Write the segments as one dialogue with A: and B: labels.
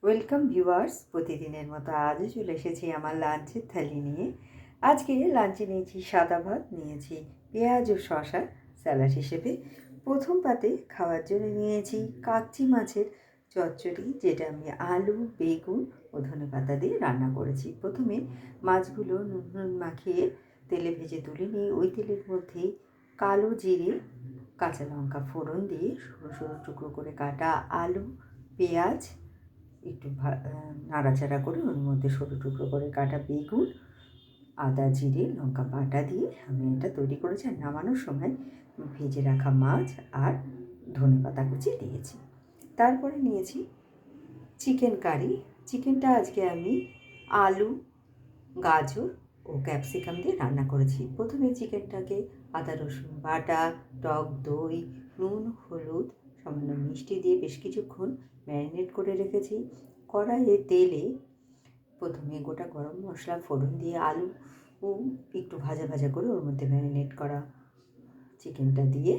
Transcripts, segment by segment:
A: Welcome viewers, প্রতিদিনের মতো আজও চলে এসেছি আমার লাঞ্চের থালি নিয়ে। আজকে লাঞ্চে নিয়েছি সাদা ভাত, নিয়েছি পেঁয়াজ ও শসা স্যালাড হিসেবে। প্রথম পাতে খাওয়ার জন্য নিয়েছি কাচ্চি মাছের চচ্চড়ি, যেটা আমি আলু, বেগুন ও ধনেপাতা দিয়ে রান্না করেছি। প্রথমে মাছগুলো নুন মাখিয়ে তেলে ভেজে তুলে নিয়ে ওই তেলের মধ্যেই কালো জিরে, কাঁচা লঙ্কা ফোড়ন দিয়ে সরু সরু টুকরো করে কাটা আলু, পেঁয়াজ একটু নাড়াচাড়া করে ওর মধ্যে সরু টুকরো করে কাটা বেগুন, আদা জিরে লঙ্কা বাটা দিয়ে আমি এটা তৈরি করেছি। আর নামানোর সময় ভেজে রাখা মাছ আর ধনেপাতা কুচি দিয়েছি। তারপরে নিয়েছি চিকেন কারি। চিকেনটা আজকে আমি আলু, গাজর ও ক্যাপসিকাম দিয়ে রান্না করেছি। প্রথমে চিকেনটাকে আদা রসুন বাটা, টক দই, নুন, হলুদ, সামান্য মিষ্টি দিয়ে বেশ কিছুক্ষণ ম্যারিনেট করে রেখেছি। কড়াইয়ে তেলে প্রথমে গোটা গরম মশলা ফোড়ন দিয়ে আলু একটু ভাজা ভাজা করে ওর মধ্যে ম্যারিনেট করা চিকেনটা দিয়ে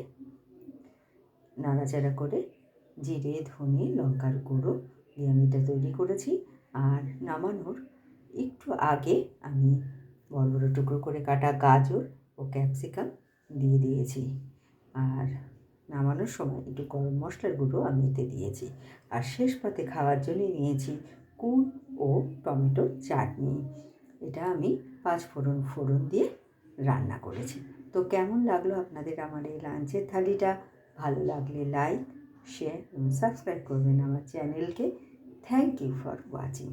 A: নাড়াচাড়া করে জিরে, ধনে, লঙ্কার গুঁড়ো দিয়ে আমি এটা তৈরি করেছি। আর নামানোর একটু আগে আমি বড় বড় টুকরো করে কাটা গাজর ও ক্যাপসিকাম দিয়ে দিয়েছি। আর নামানোর সময় একটু গরম মশলার গুঁড়ো আমি এতে দিয়েছি। আর শেষ পাতে খাওয়ার জন্য নিয়েছি কুল ও টমেটোর চাটনি। এটা আমি 5 ফোড়ন দিয়ে রান্না করেছি। তো কেমন লাগলো আপনাদের আমার এই লাঞ্চের থালিটা? ভালো লাগলে লাইক, শেয়ার এবং সাবস্ক্রাইব করবেন আমার চ্যানেলকে। Thank you for watching.